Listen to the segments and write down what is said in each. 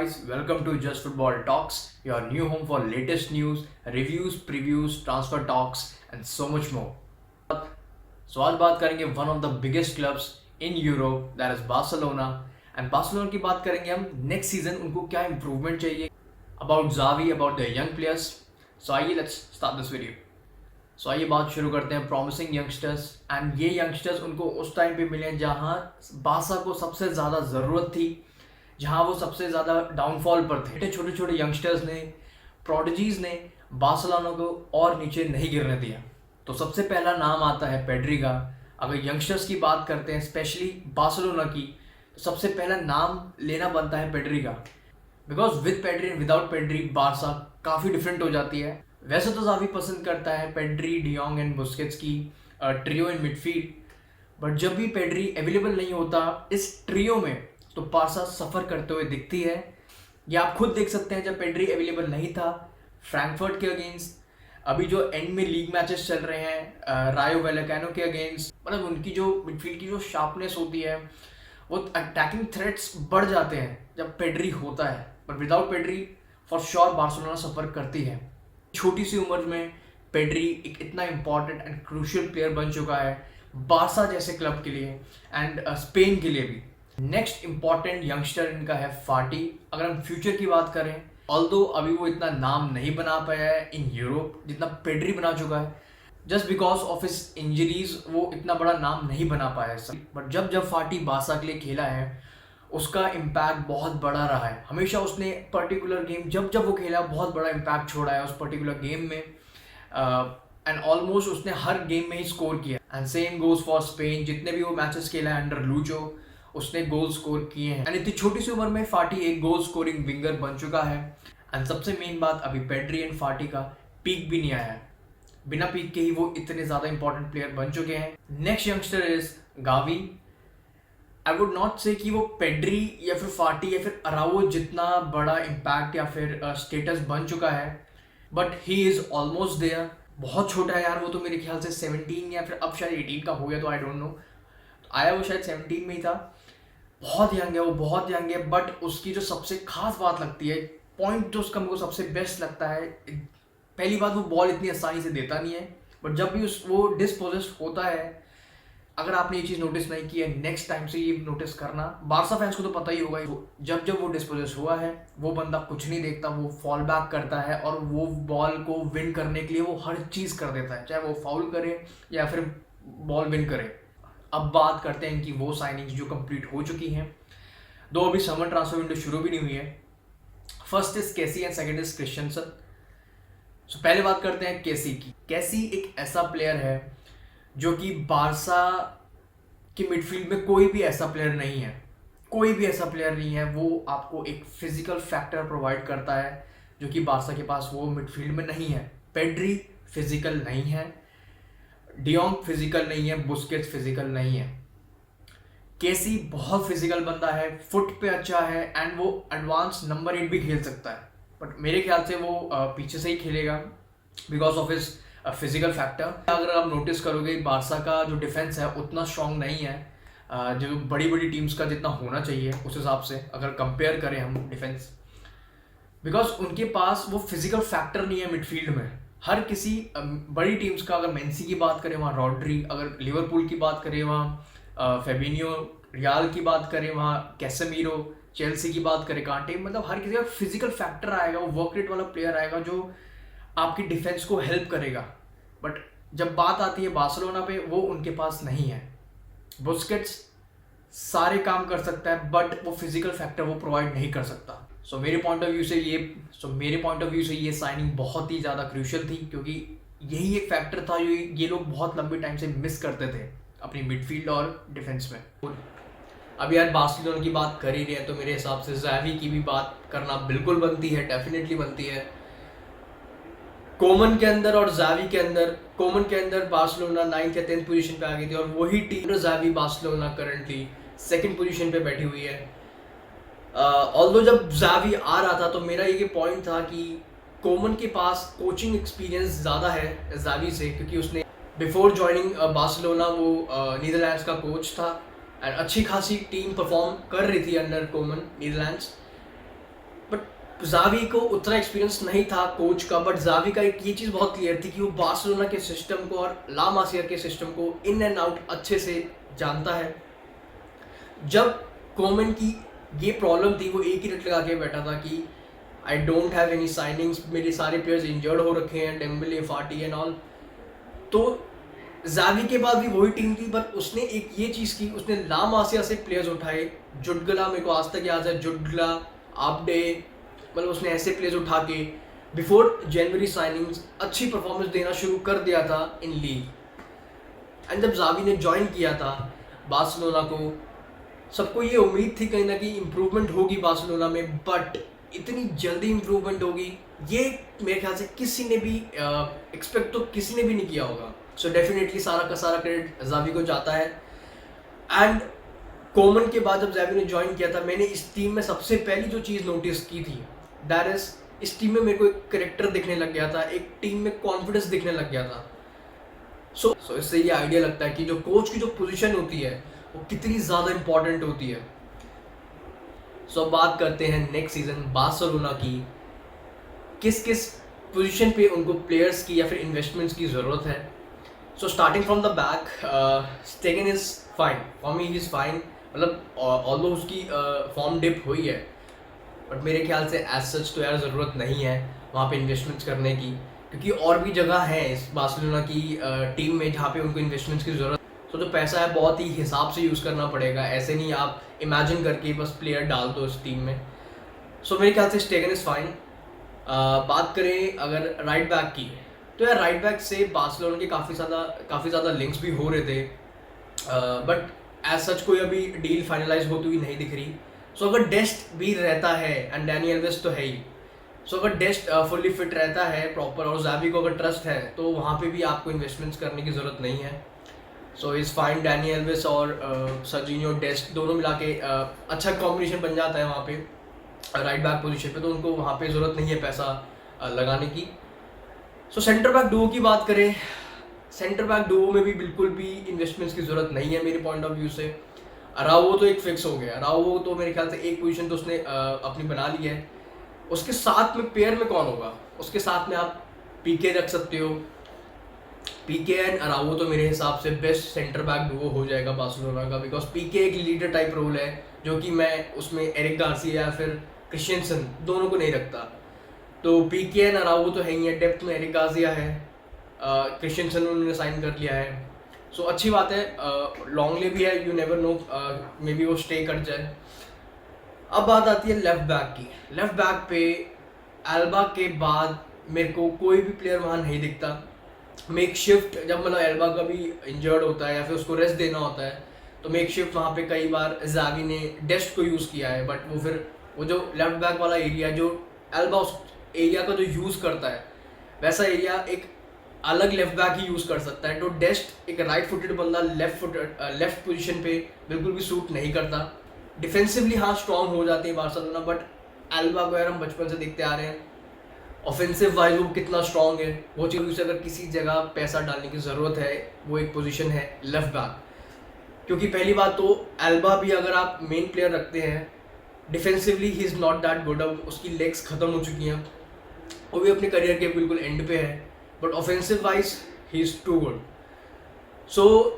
guys, welcome to Just Football Talks, your new home for latest news, reviews, previews, transfer talks and so much more. So आज बात करेंगे one of the biggest clubs in Europe, that is Barcelona. And Barcelona की बात करेंगे हम next season उनको क्या improvement चाहिए, about Xavi, about the young players. So आइए let's start this video. So आइए बात शुरू करते हैं प्रॉमिसिंग यंगस्टर्स। एंड ये यंगस्टर्स उनको उस टाइम पे मिले जहाँ बार्सा को सबसे ज़्यादा ज़रूरत थी, जहाँ वो सबसे ज़्यादा डाउनफॉल पर थे। छोटे छोटे यंगस्टर्स ने, प्रोडिजीज ने बार्सिलोना को और नीचे नहीं गिरने दिया। तो सबसे पहला नाम आता है पेड्री का। अगर यंगस्टर्स की बात करते हैं स्पेशली बार्सिलोना की, तो सबसे पहला नाम लेना बनता है पेड्री का, because with Pedri and without Pedri Barca काफ़ी डिफरेंट हो जाती है। वैसे तो ज़ावी पसंद करता है पेड्री, डियोंग एंड बुस्केट्स की ट्रियो इन मिडफील्ड, बट जब भी पेड्री अवेलेबल नहीं होता इस ट्रियो में तो बार्सा सफ़र करते हुए दिखती है। ये आप खुद देख सकते हैं जब पेड्री अवेलेबल नहीं था फ्रैंकफर्ट के अगेंस्ट, अभी जो एंड में लीग मैचेस चल रहे हैं रायो वैलेकानो के अगेंस्ट, मतलब उनकी जो मिडफील्ड की जो शार्पनेस होती है, वो अटैकिंग थ्रेट्स बढ़ जाते हैं जब पेड्री होता है। But without Pedri for sure Barcelona suffer करती है। छोटी सी उम्र में पेड्री एक इतना इम्पॉर्टेंट एंड क्रूशियल प्लेयर बन चुका है बार्सा जैसे क्लब के लिए एंड स्पेन के लिए भी। नेक्स्ट इम्पॉर्टेंट यंगस्टर इनका है फाटी। अगर हम फ्यूचर की बात करें, ऑल्दो अभी वो इतना नाम नहीं बना पाया है इन यूरोप जितना पेड्री बना चुका है, just because of his injuries वो इतना बड़ा नाम नहीं बना पाया है। बट जब फाटी बार्सा के लिए खेला है उसका इम्पैक्ट बहुत बड़ा रहा है। हमेशा उसने पर्टिकुलर गेम जब वो खेला बहुत बड़ा इम्पैक्ट छोड़ा है उस पर्टिकुलर गेम में, एंड ऑलमोस्ट उसने हर गेम में ही स्कोर किया। And same goes for Spain, जितने भी वो मैचेस खेला है अंडर लूचो उसने गोल स्कोर किए हैं। एंड इतनी छोटी सी उम्र में फाटी एक गोल स्कोरिंग विंगर बन चुका है। एंड सबसे मेन बात, अभी पेड्री एंड फाटी का पीक भी नहीं आया है, बिना पीक के ही वो इतने ज़्यादा इंपॉर्टेंट प्लेयर बन चुके हैं। Next youngster is Gavi. I would not से कि वो पेड्री या फिर फाटी या फिर अराओ जितना बड़ा इम्पैक्ट या फिर स्टेटस बन चुका है, but he is almost there. बहुत छोटा है यार वो, तो मेरे ख्याल से 17 या फिर अब शायद 18 का हो गया, तो आई डोंट नो। आया वो शायद 17 में ही था। बहुत यंग है वो, बहुत यंग है। बट उसकी जो सबसे खास बात लगती है, पॉइंट जो उसका मुझको सबसे बेस्ट लगता है, पहली बात वो बॉल इतनी आसानी से देता नहीं है, बट जब भी वो डिस्पोजेस्ड होता है, अगर आपने ये चीज़ नोटिस नहीं की है नेक्स्ट टाइम से ये नोटिस करना, बार्सा फैंस को तो पता ही होगा, जब वो डिस्पोजेस हुआ है वो बंदा कुछ नहीं देखता, वो फॉल बैक करता है और वो बॉल को विन करने के लिए वो हर चीज़ कर देता है, चाहे वो फाउल करे या फिर बॉल विन करे। अब बात करते हैं कि वो साइनिंग्स जो कंप्लीट हो चुकी हैं, दो अभी समर ट्रांसफर विंडो शुरू भी नहीं हुई है। First is Casey and second is Christensen. So पहले बात करते हैं केसी की। केसी एक ऐसा प्लेयर है जो कि बार्सा की मिडफील्ड में कोई भी ऐसा प्लेयर नहीं है, कोई भी ऐसा प्लेयर नहीं है। वो आपको एक फिजिकल फैक्टर प्रोवाइड करता है जो कि बार्सा के पास वो मिडफील्ड में नहीं है। पेड्री फिजिकल नहीं है, डियोंग फिजिकल नहीं है, बुस्केट्स फिजिकल नहीं है। केसी बहुत फिजिकल बंदा है, फुट पे अच्छा है एंड वो एडवांस नंबर 8 भी खेल सकता है। बट मेरे ख्याल से वो पीछे से ही खेलेगा because of his physical factor. अगर आप नोटिस करोगे बार्सा का जो डिफेंस है उतना स्ट्रॉन्ग नहीं है जो बड़ी बड़ी टीम्स का जितना होना चाहिए उस हिसाब से, अगर कंपेयर करें हम डिफेंस, बिकॉज उनके पास वो फिजिकल फैक्टर नहीं है मिडफील्ड में। हर किसी बड़ी टीम्स का, अगर मेंसी की बात करें वहाँ रॉड्री, अगर लिवरपूल की बात करें वहाँ फेबिनियो, रियाल की बात करें वहाँ कैसेमीरो, चेल्सी की बात करें कांटे, मतलब हर किसी का फिजिकल फैक्टर आएगा, वो वर्क रेट वाला प्लेयर आएगा जो आपकी डिफेंस को हेल्प करेगा। बट जब बात आती है बार्सिलोना पे, वो उनके पास नहीं है। बुस्केट्स सारे काम कर सकता है बट वो फिजिकल फैक्टर वो प्रोवाइड नहीं कर सकता। सो मेरे पॉइंट ऑफ व्यू से ये साइनिंग बहुत ही ज़्यादा क्रूशियल थी, क्योंकि यही एक फैक्टर था जो ये लोग बहुत लंबे टाइम से मिस करते थे अपनी मिडफील्ड और डिफेंस में। अब यार बार्सिलोना की बात कर ही रहे हैं तो मेरे हिसाब से ज़ावी की भी बात करना बिल्कुल बनती है, डेफिनेटली बनती है। कोमन के अंदर और ज़ावी के अंदर, कोमन के अंदर बार्सिलोना 9th या 10th पोजीशन पे आ गई थी और वही team Xavi Barcelona currently 2nd position पे बैठी हुई है। ऑल्दो जब ज़ावी आ रहा था तो मेरा ये पॉइंट था कि कोमन के पास कोचिंग एक्सपीरियंस ज़्यादा है ज़ावी से, क्योंकि उसने बिफोर जॉइनिंग बार्सिलोना वो नीदरलैंड्स का कोच था एंड अच्छी खासी टीम परफॉर्म कर रही थी अंडर कोमन नीदरलैंड्स। ज़ावी को उतना एक्सपीरियंस नहीं था कोच का, बट ज़ावी का एक ये चीज़ बहुत क्लियर थी कि वो बार्सिलोना के सिस्टम को और ला मासिया के सिस्टम को इन एंड आउट अच्छे से जानता है। जब कोमन की ये प्रॉब्लम थी, वो एक ही रट लगा के बैठा था कि I don't have any signings, मेरे सारे प्लेयर्स इंजर्ड हो रखे हैं, डेम्बले, फाटी एंड ऑल। तो ज़ावी के बाद भी वही टीम थी, पर उसने एक ये चीज़ की, उसने ला मासिया से प्लेयर्स उठाए। जुडगला, मेरे को आज तक याद है, जुडगला, आबडे, मतलब उसने ऐसे प्लेयर्स उठा के बिफोर जनवरी साइनिंग्स अच्छी परफॉर्मेंस देना शुरू कर दिया था इन लीग। एंड जब ज़ावी ने ज्वाइन किया था बार्सिलोना को, सबको ये उम्मीद थी कहीं ना कहीं इम्प्रूवमेंट होगी बार्सिलोना में, बट इतनी जल्दी इम्प्रूवमेंट होगी ये मेरे ख्याल से किसी ने भी एक्सपेक्ट तो किसी ने भी नहीं किया होगा। सो डेफिनेटली सारा का सारा क्रेडिट ज़ावी को जाता है। एंड कोमन के बाद जब ज़ावी ने ज्वाइन किया था, मैंने इस टीम में सबसे पहली जो चीज़ नोटिस की थी, दैट इज इस टीम में मेरे को एक करेक्टर दिखने लग गया था, एक टीम में कॉन्फिडेंस दिखने लग गया था। सो इससे ये आइडिया लगता है कि जो कोच की जो पोजीशन होती है वो कितनी ज़्यादा इंपॉर्टेंट होती है। सो अब बात करते हैं नेक्स्ट सीजन बार्सिलोना की, किस किस पोजीशन पे उनको प्लेयर्स की या फिर इन्वेस्टमेंट्स की ज़रूरत है। So starting from the back, स्टेगन is fine, for me is fine, मतलब ऑल्दो उसकी फॉर्म डिप हुई है, बट मेरे ख्याल से एज सच तो यार ज़रूरत नहीं है वहाँ पे इन्वेस्टमेंट्स करने की, क्योंकि और भी जगह है इस बार्सिलोना की टीम में जहाँ पे उनको इन्वेस्टमेंट्स की ज़रूरत। तो जो पैसा है बहुत ही हिसाब से यूज़ करना पड़ेगा, ऐसे नहीं आप इमेजिन करके बस प्लेयर डाल दो इस टीम में। सो मेरे ख्याल से स्टेगन इज़ फाइन। बात करें अगर राइट बैक की, तो यार राइट बैक से बार्सिलोना के काफ़ी ज़्यादा लिंक्स भी हो रहे थे, बट एज सच कोई अभी डील फाइनलाइज होती हुई नहीं दिख रही। सो अगर डेस्ट भी रहता है, एंड डैनी एल्वेस तो है ही, सो अगर डेस्ट फुल्ली फिट रहता है प्रॉपर और ज़ावी को अगर ट्रस्ट है, तो वहाँ पे भी आपको इन्वेस्टमेंट्स करने की ज़रूरत नहीं है। So is fine, Danny Alves और सर्जिनियो डेस्ट दोनों मिला के अच्छा कॉम्बिनेशन बन जाता है वहाँ पे राइट बैक पोजीशन पे, तो उनको वहाँ पे ज़रूरत नहीं है पैसा लगाने की। सो सेंटर बैक डुओ की बात करें, सेंटर बैक डुओ में भी बिल्कुल भी इन्वेस्टमेंट्स की ज़रूरत नहीं है मेरे पॉइंट ऑफ व्यू से। अराउवो तो एक फिक्स हो गया, अराउवो तो मेरे ख्याल से एक पोजीशन तो उसने अपनी बना ली है। उसके साथ में पेयर में कौन होगा, उसके साथ में आप पीके रख सकते हो, पीके एंड अराउवो तो मेरे हिसाब से बेस्ट सेंटर बैक डुओ हो जाएगा बार्सिलोना का, बिकॉज पीके एक लीडर टाइप रोल है, जो कि मैं उसमें एरिक गार्सिया या फिर क्रिश्चियनसन दोनों को नहीं रखता। तो पीके एंड अराउवो तो है ही है, डेप्थ में एरिक गार्सिया है, क्रिश्चियनसन उन्होंने साइन कर लिया है, सो अच्छी बात है। लॉन्गले भी है, you never know, may be वो स्टे कर जाए। अब बात आती है लेफ्ट बैक की। लेफ्ट बैक पे एल्बा के बाद मेरे को कोई भी प्लेयर वहाँ नहीं दिखता। मेक शिफ्ट, जब मतलब एल्बा का भी इंजर्ड होता है या फिर उसको रेस्ट देना होता है, तो मेक शिफ्ट वहाँ पे कई बार ज़ावी ने डेस्ट को यूज़ किया है, बट वो फिर वो जो लेफ्ट बैक वाला एरिया जो एल्बा उस एरिया का जो यूज़ करता है, वैसा एरिया एक अलग लेफ्ट बैक ही यूज़ कर सकता है। तो डेस्ट एक राइट फुटेड बंदा लेफ्ट पोजीशन पे बिल्कुल भी सूट नहीं करता। डिफेंसिवली हाँ स्ट्रॉन्ग हो जाते हैं बार्सिलोना, बट एल्बा को यार हम बचपन से देखते आ रहे हैं, ऑफेंसिव वाइज वो कितना स्ट्रॉन्ग है, वो चीज़ उसे अगर किसी जगह पैसा डालने की ज़रूरत है, वो एक पोजीशन है लेफ्ट बैक। क्योंकि पहली बात तो एल्बा भी अगर आप मेन प्लेयर रखते हैं, defensively he is not that good, अब उसकी लेग्स ख़त्म हो चुकी हैं, वो भी अपने करियर के बिल्कुल एंड पे है, but offensive wise he is too good. So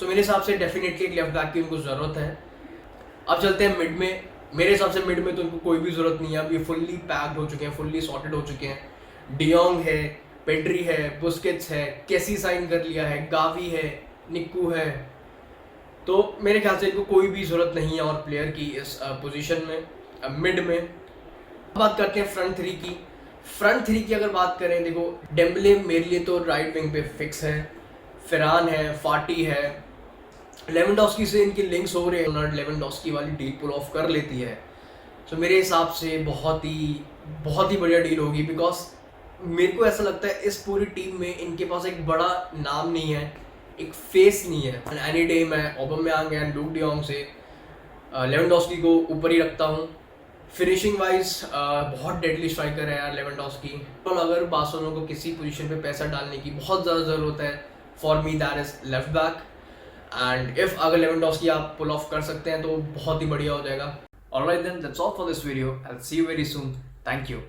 मेरे हिसाब से डेफिनेटली एक लेफ्ट बैक की उनको ज़रूरत है। अब चलते हैं मिड में। मेरे हिसाब से मिड में तो उनको कोई भी ज़रूरत नहीं है, अब ये फुल्ली पैक्ड हो चुके हैं, फुल्ली सॉर्टेड हो चुके हैं। डियोंग है, पेड्री है, बुस्केट्स है, केसी साइन कर लिया है, गावी है, निक्कू है, तो मेरे ख्याल से इनको कोई भी ज़रूरत नहीं है और प्लेयर की इस पोजीशन में मिड में। बात करते हैं फ्रंट थ्री की। फ्रंट थ्री की अगर बात करें, देखो डेम्बले मेरे लिए तो राइट विंग पे फिक्स है, फेरान है, फाटी है, लेवेंडोस्की से इनके लिंक्स हो रहे हैं, लेवेंडोस्की वाली डील पुल ऑफ कर लेती है, तो मेरे हिसाब से बहुत ही बढ़िया डील होगी। बिकॉज मेरे को ऐसा लगता है इस पूरी टीम में इनके पास एक बड़ा नाम नहीं है, एक फेस नहीं है। एनी डे मैं ओबामेयांग एंड लूक डियोंग से लेवेंडोस्की को ऊपर ही रखता हूँ। फिनिशिंग वाइज बहुत डेडली स्ट्राइकर है यार लेवेंडोस्की। और अगर बार्सिलोना को किसी पोजीशन पे पैसा डालने की बहुत ज़्यादा ज़रूरत है, for me that is left back. And if अगर लेवेंडोस्की आप पुल ऑफ कर सकते हैं तो बहुत ही बढ़िया हो जाएगा। Alright then, that's all for this video. I'll see you very soon. Thank you.